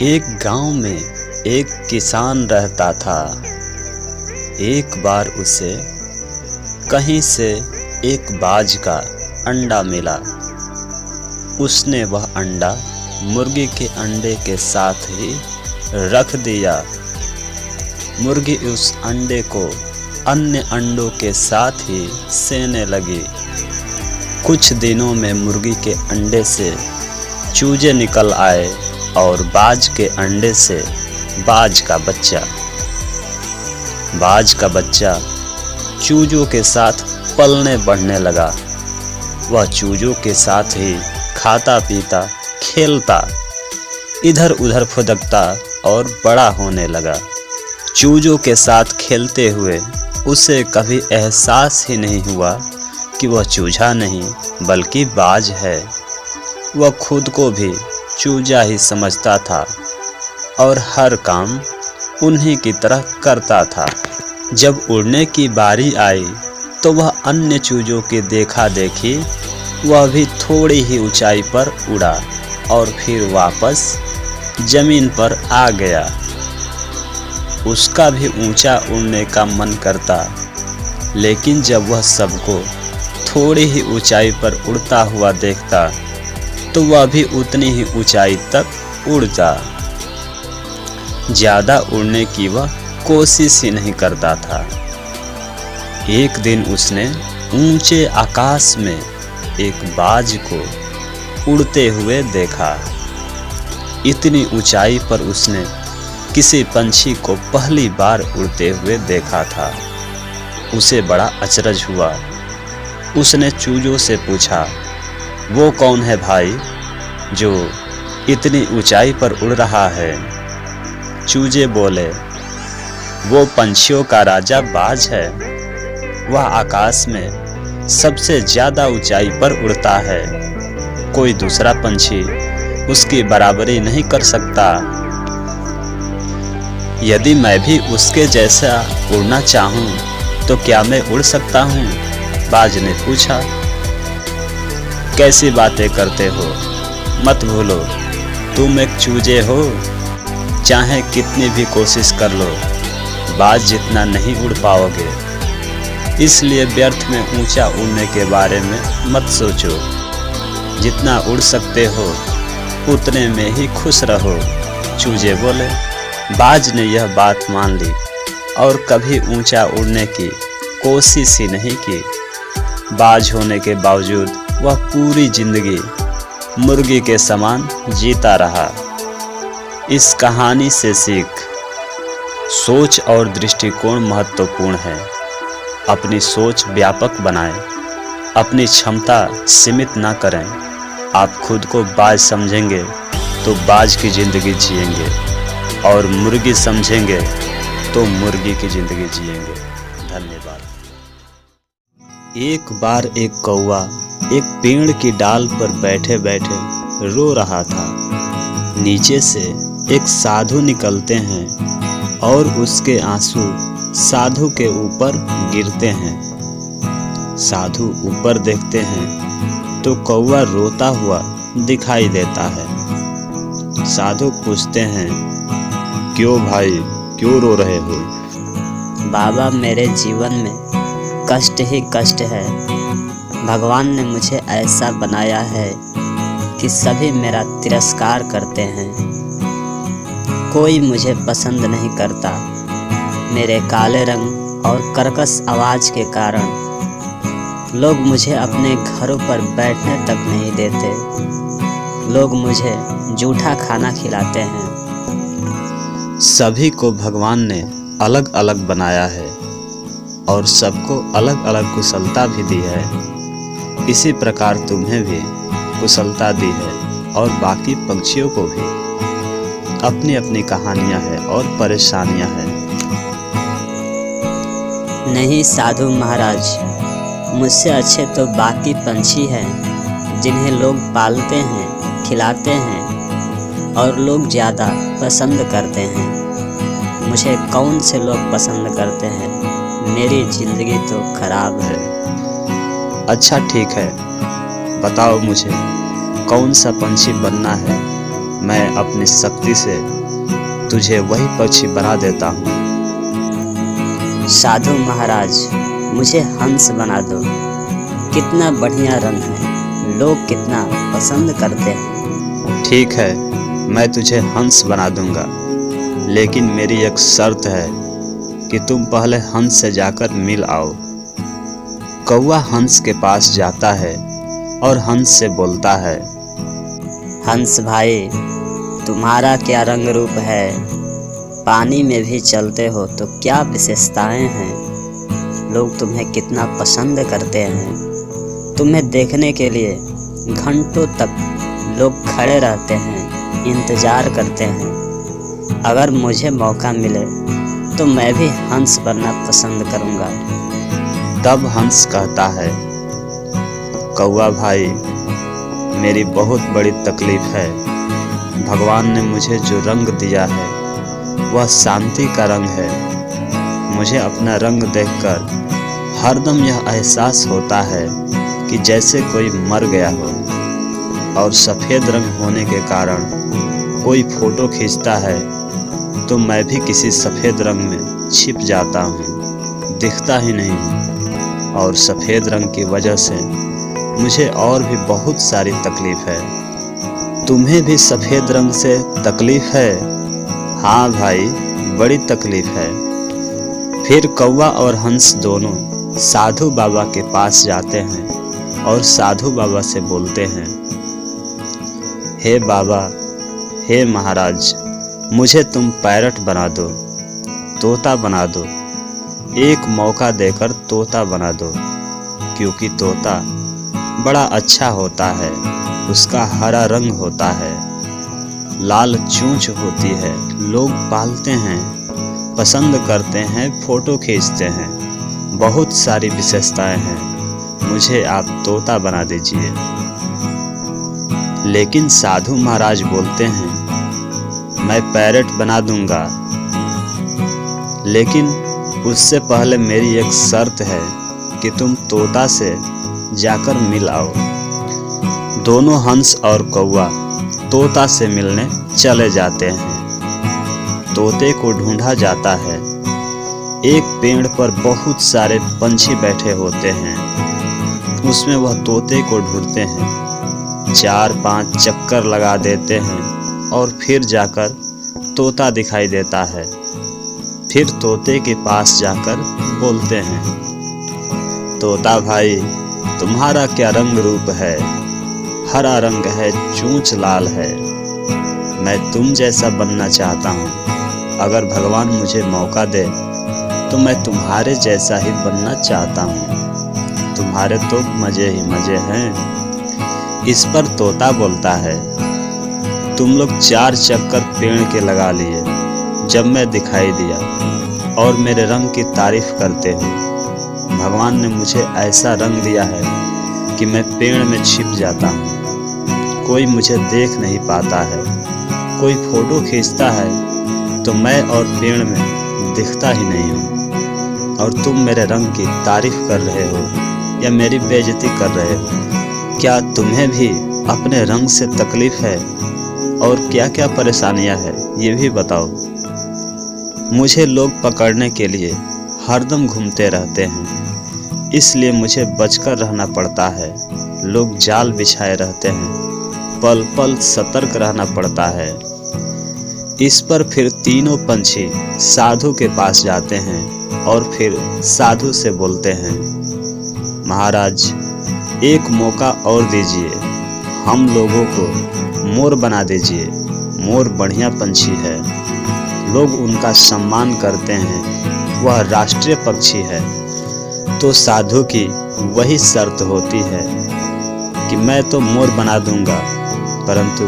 एक गांव में एक किसान रहता था। एक बार उसे कहीं से एक बाज का अंडा मिला। उसने वह अंडा मुर्गी के अंडे के साथ ही रख दिया। मुर्गी उस अंडे को अन्य अंडों के साथ ही सेने लगी। कुछ दिनों में मुर्गी के अंडे से चूजे निकल आए और बाज के अंडे से बाज का बच्चा चूजों के साथ पलने बढ़ने लगा। वह चूजों के साथ ही खाता पीता खेलता, इधर उधर फुदकता और बड़ा होने लगा। चूजों के साथ खेलते हुए उसे कभी एहसास ही नहीं हुआ कि वह चूजा नहीं बल्कि बाज है। वह खुद को भी चूजा ही समझता था और हर काम उन्हीं की तरह करता था। जब उड़ने की बारी आई तो वह अन्य चूजों की देखा देखी वह भी थोड़ी ही ऊंचाई पर उड़ा और फिर वापस जमीन पर आ गया। उसका भी ऊंचा उड़ने का मन करता, लेकिन जब वह सबको थोड़ी ही ऊंचाई पर उड़ता हुआ देखता तो वह भी उतनी ही ऊंचाई तक उड़ता। ज़्यादा उड़ने की वह कोशिश ही नहीं करता था। एक दिन उसने ऊंचे आकाश में एक बाज को उड़ते हुए देखा। इतनी ऊंचाई पर उसने किसी पंछी को पहली बार उड़ते हुए देखा था। उसे बड़ा अचरज हुआ। उसने चूजों से पूछा, वो कौन है भाई जो इतनी ऊंचाई पर उड़ रहा है? चूजे बोले, वो पंछियों का राजा बाज है। वह आकाश में सबसे ज्यादा ऊंचाई पर उड़ता है। कोई दूसरा पंछी उसकी बराबरी नहीं कर सकता। यदि मैं भी उसके जैसा उड़ना चाहूं तो क्या मैं उड़ सकता हूं? बाज ने पूछा। कैसी बातें करते हो? मत भूलो, तुम एक चूजे हो। चाहे कितनी भी कोशिश कर लो, बाज जितना नहीं उड़ पाओगे। इसलिए व्यर्थ में ऊंचा उड़ने के बारे में मत सोचो। जितना उड़ सकते हो उतने में ही खुश रहो। चूजे बोले। बाज ने यह बात मान ली और कभी ऊंचा उड़ने की कोशिश ही नहीं की। बाज होने के बावजूद वह पूरी जिंदगी मुर्गी के समान जीता रहा। इस कहानी से सीख, सोच और दृष्टिकोण महत्वपूर्ण है। अपनी सोच व्यापक बनाएं, अपनी क्षमता सीमित ना करें। आप खुद को बाज समझेंगे तो बाज की जिंदगी जिएंगे और मुर्गी समझेंगे तो मुर्गी की जिंदगी जिएंगे। धन्यवाद। एक बार एक कौवा एक पेड़ की डाल पर बैठे बैठे रो रहा था। नीचे से एक साधु निकलते हैं और उसके आंसू साधु के ऊपर गिरते हैं। साधु ऊपर देखते हैं तो कौवा रोता हुआ दिखाई देता है। साधु पूछते हैं, क्यों भाई, क्यों रो रहे हो? बाबा, मेरे जीवन में कष्ट ही कष्ट है। भगवान ने मुझे ऐसा बनाया है कि सभी मेरा तिरस्कार करते हैं। कोई मुझे पसंद नहीं करता। मेरे काले रंग और कर्कश आवाज़ के कारण लोग मुझे अपने घरों पर बैठने तक नहीं देते। लोग मुझे जूठा खाना खिलाते हैं। सभी को भगवान ने अलग अलग बनाया है और सबको अलग अलग कुशलता भी दी है। इसी प्रकार तुम्हें भी कुशलता दी है और बाकी पक्षियों को भी अपनी अपनी कहानियां हैं और परेशानियां हैं। नहीं साधु महाराज, मुझसे अच्छे तो बाकी पंछी हैं जिन्हें लोग पालते हैं, खिलाते हैं और लोग ज़्यादा पसंद करते हैं। मुझे कौन से लोग पसंद करते हैं? मेरी ज़िंदगी तो खराब है। अच्छा ठीक है, बताओ मुझे कौन सा पंछी बनना है मैं अपनी शक्ति से तुझे वही पक्षी बना देता हूँ। साधु महाराज, मुझे हंस बना दो। कितना बढ़िया रंग है, लोग कितना पसंद करते हैं। ठीक है, मैं तुझे हंस बना दूंगा, लेकिन मेरी एक शर्त है कि तुम पहले हंस से जाकर मिल आओ। कौवा हंस के पास जाता है और हंस से बोलता है, हंस भाई, तुम्हारा क्या रंग रूप है, पानी में भी चलते हो तो क्या विशेषताएं हैं। लोग तुम्हें कितना पसंद करते हैं। तुम्हें देखने के लिए घंटों तक लोग खड़े रहते हैं, इंतज़ार करते हैं। अगर मुझे मौका मिले तो मैं भी हंस बनना पसंद करूँगा। तब हंस कहता है, कौवा भाई, मेरी बहुत बड़ी तकलीफ है। भगवान ने मुझे जो रंग दिया है वह शांति का रंग है। मुझे अपना रंग देखकर हरदम यह एहसास होता है कि जैसे कोई मर गया हो, और सफ़ेद रंग होने के कारण कोई फोटो खींचता है तो मैं भी किसी सफ़ेद रंग में छिप जाता हूँ, दिखता ही नहीं हूँ। और सफ़ेद रंग की वजह से मुझे और भी बहुत सारी तकलीफ है। तुम्हें भी सफ़ेद रंग से तकलीफ है? हाँ भाई, बड़ी तकलीफ है। फिर कौवा और हंस दोनों साधु बाबा के पास जाते हैं और साधु बाबा से बोलते हैं, हे बाबा, हे महाराज, मुझे तुम पैरट बना दो, तोता बना दो। एक मौका देकर तोता बना दो, क्योंकि तोता बड़ा अच्छा होता है। उसका हरा रंग होता है, लाल चोंच होती है, लोग पालते हैं, पसंद करते हैं, फोटो खींचते हैं। बहुत सारी विशेषताएं हैं। मुझे आप तोता बना दीजिए। लेकिन साधु महाराज बोलते हैं, मैं पैरट बना दूंगा, लेकिन उससे पहले मेरी एक शर्त है कि तुम तोता से जाकर मिल आओ। दोनों हंस और कौवा तोता से मिलने चले जाते हैं। तोते को ढूंढा जाता है। एक पेड़ पर बहुत सारे पंछी बैठे होते हैं। उसमें वह तोते को ढूंढते हैं, 4-5 चक्कर लगा देते हैं और फिर जाकर तोता दिखाई देता है। फिर तोते के पास जाकर बोलते हैं, तोता भाई, तुम्हारा क्या रंग रूप है, हरा रंग है, चोंच लाल है। मैं तुम जैसा बनना चाहता हूँ। अगर भगवान मुझे मौका दे तो मैं तुम्हारे जैसा ही बनना चाहता हूँ। तुम्हारे तो मज़े ही मज़े हैं। इस पर तोता बोलता है, तुम लोग 4 चक्कर पेड़ के लगा लिए जब मैं दिखाई दिया और मेरे रंग की तारीफ करते हो। भगवान ने मुझे ऐसा रंग दिया है कि मैं पेड़ में छिप जाता हूँ, कोई मुझे देख नहीं पाता है। कोई फोटो खींचता है तो मैं और पेड़ में दिखता ही नहीं हूँ। और तुम मेरे रंग की तारीफ कर रहे हो या मेरी बेइज्जती कर रहे हो? क्या तुम्हें भी अपने रंग से तकलीफ है? और क्या क्या परेशानियां हैं ये भी बताओ। मुझे लोग पकड़ने के लिए हरदम घूमते रहते हैं, इसलिए मुझे बचकर रहना पड़ता है। लोग जाल बिछाए रहते हैं, पल पल सतर्क रहना पड़ता है। इस पर फिर तीनों पंछी साधु के पास जाते हैं और फिर साधु से बोलते हैं, महाराज, एक मौका और दीजिए, हम लोगों को मोर बना दीजिए। मोर बढ़िया पंछी है, लोग उनका सम्मान करते हैं, वह राष्ट्रीय पक्षी है। तो साधु की वही शर्त होती है कि मैं तो मोर बना दूंगा, परंतु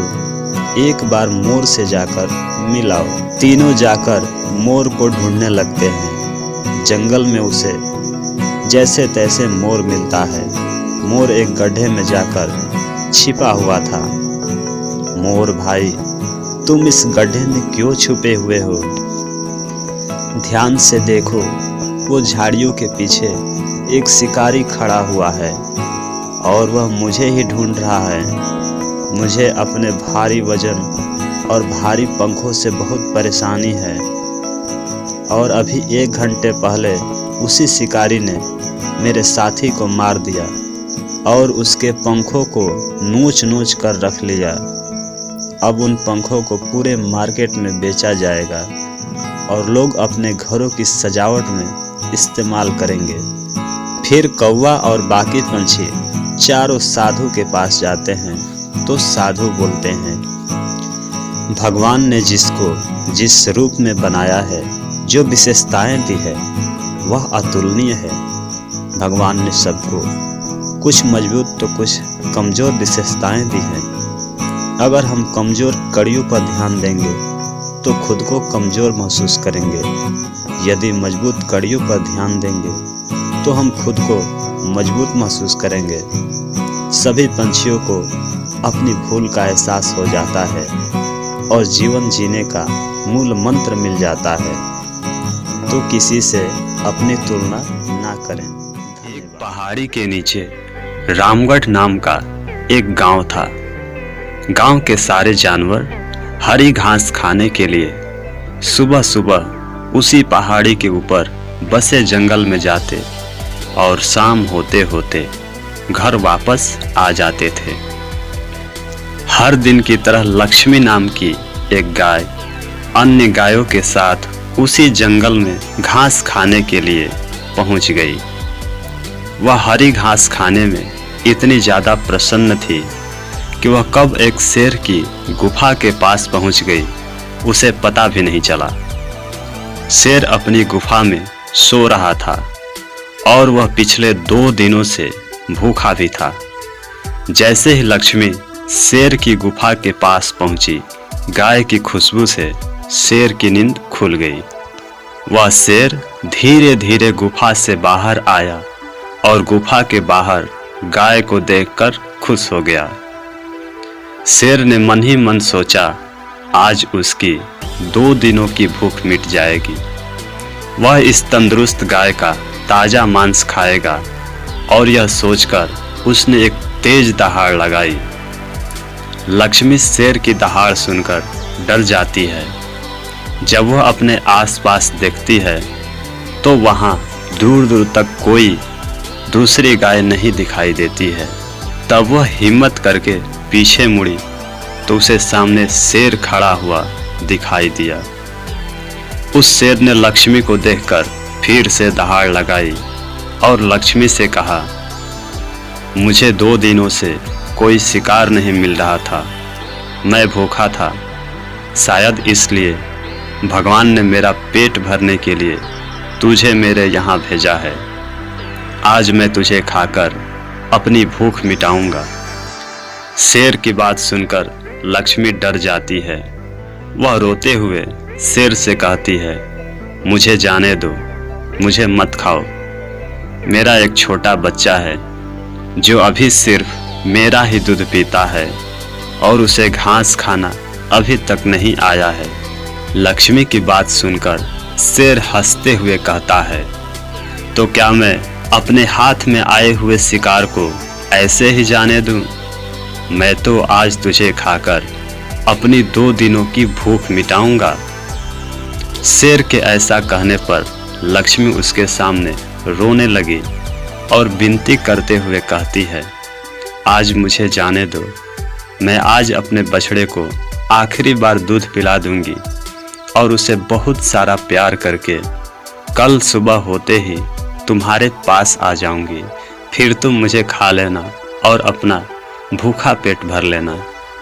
एक बार मोर से जाकर मिलाओ। तीनों जाकर मोर को ढूंढने लगते हैं। जंगल में उसे जैसे तैसे मोर मिलता है। मोर एक गड्ढे में जाकर छिपा हुआ था। मोर भाई, तुम इस गड्ढे में क्यों छुपे हुए हो? ध्यान से देखो, वो झाड़ियों के पीछे एक शिकारी खड़ा हुआ है और वह मुझे ही ढूंढ रहा है। मुझे अपने भारी वजन और भारी पंखों से बहुत परेशानी है। और अभी 1 घंटे पहले उसी शिकारी ने मेरे साथी को मार दिया और उसके पंखों को नोच कर रख लिया। अब उन पंखों को पूरे मार्केट में बेचा जाएगा और लोग अपने घरों की सजावट में इस्तेमाल करेंगे। फिर कौवा और बाकी पंछी चारों साधु के पास जाते हैं तो साधु बोलते हैं, भगवान ने जिसको जिस रूप में बनाया है, जो विशेषताएं दी है, वह अतुलनीय है। भगवान ने सबको कुछ मजबूत तो कुछ कमज़ोर विशेषताएं दी हैं। अगर हम कमज़ोर कड़ियों पर ध्यान देंगे तो खुद को कमज़ोर महसूस करेंगे। यदि मजबूत कड़ियों पर ध्यान देंगे तो हम खुद को मजबूत महसूस करेंगे। सभी पंछियों को अपनी भूल का एहसास हो जाता है और जीवन जीने का मूल मंत्र मिल जाता है। तो किसी से अपनी तुलना ना करें। एक पहाड़ी के नीचे रामगढ़ नाम का एक गांव था। गांव के सारे जानवर हरी घास खाने के लिए सुबह सुबह उसी पहाड़ी के ऊपर बसे जंगल में जाते और शाम होते होते घर वापस आ जाते थे। हर दिन की तरह लक्ष्मी नाम की एक गाय अन्य गायों के साथ उसी जंगल में घास खाने के लिए पहुंच गई। वह हरी घास खाने में इतनी ज़्यादा प्रसन्न थी कि वह कब एक शेर की गुफा के पास पहुंच गई उसे पता भी नहीं चला। शेर अपनी गुफा में सो रहा था और वह पिछले 2 दिनों से भूखा भी था। जैसे ही लक्ष्मी शेर की गुफा के पास पहुंची, गाय की खुशबू से शेर की नींद खुल गई। वह शेर धीरे धीरे गुफा से बाहर आया और गुफा के बाहर गाय को देखकर खुश हो गया। शेर ने मन ही मन सोचा, आज उसकी 2 दिनों की भूख मिट जाएगी। वह इस तंदुरुस्त गाय का ताज़ा मांस खाएगा। और यह सोचकर उसने एक तेज दहाड़ लगाई। लक्ष्मी शेर की दहाड़ सुनकर डर जाती है। जब वह अपने आसपास देखती है तो वहाँ दूर दूर तक कोई दूसरी गाय नहीं दिखाई देती है। तब वह हिम्मत करके पीछे मुड़ी तो उसे सामने शेर खड़ा हुआ दिखाई दिया। उस शेर ने लक्ष्मी को देखकर फिर से दहाड़ लगाई और लक्ष्मी से कहा, मुझे 2 दिनों से कोई शिकार नहीं मिल रहा था। मैं भूखा था, शायद इसलिए भगवान ने मेरा पेट भरने के लिए तुझे मेरे यहाँ भेजा है। आज मैं तुझे खाकर अपनी भूख मिटाऊंगा। शेर की बात सुनकर लक्ष्मी डर जाती है। वह रोते हुए शेर से कहती है, मुझे जाने दो, मुझे मत खाओ। मेरा एक छोटा बच्चा है जो अभी सिर्फ मेरा ही दूध पीता है और उसे घास खाना अभी तक नहीं आया है। लक्ष्मी की बात सुनकर शेर हंसते हुए कहता है, तो क्या मैं अपने हाथ में आए हुए शिकार को ऐसे ही जाने दूं? मैं तो आज तुझे खाकर अपनी 2 दिनों की भूख मिटाऊंगा। शेर के ऐसा कहने पर लक्ष्मी उसके सामने रोने लगी और विनती करते हुए कहती है, आज मुझे जाने दो। मैं आज अपने बछड़े को आखिरी बार दूध पिला दूंगी और उसे बहुत सारा प्यार करके कल सुबह होते ही तुम्हारे पास आ जाऊंगी। फिर तुम मुझे खा लेना और अपना भूखा पेट भर लेना।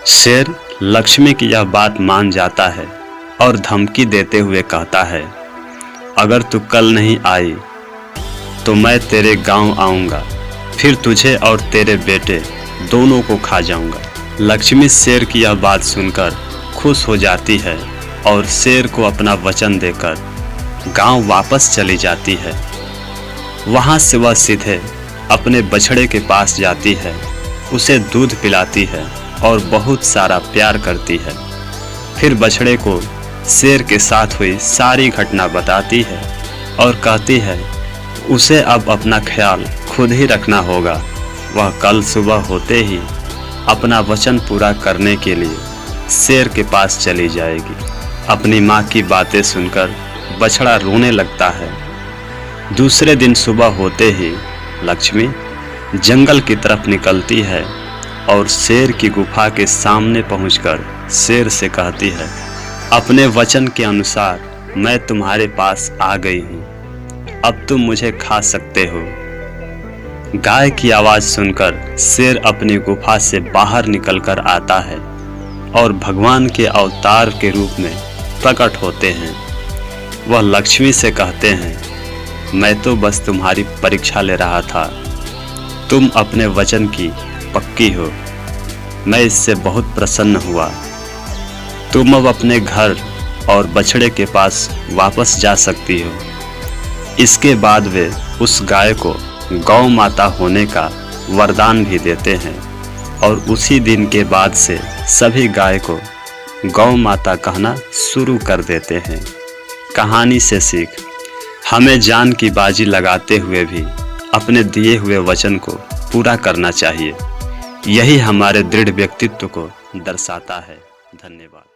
शेर लक्ष्मी की यह बात मान जाता है और धमकी देते हुए कहता है, अगर तू कल नहीं आई तो मैं तेरे गांव आऊँगा, फिर तुझे और तेरे बेटे दोनों को खा जाऊँगा। लक्ष्मी शेर की यह बात सुनकर खुश हो जाती है और शेर को अपना वचन देकर गांव वापस चली जाती है। वहाँ से वह सीधे अपने बछड़े के पास जाती है, उसे दूध पिलाती है और बहुत सारा प्यार करती है। फिर बछड़े को शेर के साथ हुई सारी घटना बताती है और कहती है उसे अब अपना ख्याल खुद ही रखना होगा। वह कल सुबह होते ही अपना वचन पूरा करने के लिए शेर के पास चली जाएगी। अपनी माँ की बातें सुनकर बछड़ा रोने लगता है। दूसरे दिन सुबह होते ही लक्ष्मी जंगल की तरफ निकलती है और शेर की गुफा के सामने पहुंचकर शेर से कहती है, अपने वचन के अनुसार मैं तुम्हारे पास आ गई हूँ, अब तुम मुझे खा सकते हो। गाय की आवाज सुनकर शेर अपनी गुफा से बाहर निकलकर आता है और भगवान के अवतार के रूप में प्रकट होते हैं। वह लक्ष्मी से कहते हैं, मैं तो बस तुम्हारी परीक्षा ले रहा था, तुम अपने वचन की पक्की हो, मैं इससे बहुत प्रसन्न हुआ। तुम अब अपने घर और बछड़े के पास वापस जा सकती हो। इसके बाद वे उस गाय को गौ माता होने का वरदान भी देते हैं और उसी दिन के बाद से सभी गाय को गौ माता कहना शुरू कर देते हैं। कहानी से सीख, हमें जान की बाजी लगाते हुए भी अपने दिए हुए वचन को पूरा करना चाहिए। यही हमारे दृढ़ व्यक्तित्व को दर्शाता है। धन्यवाद।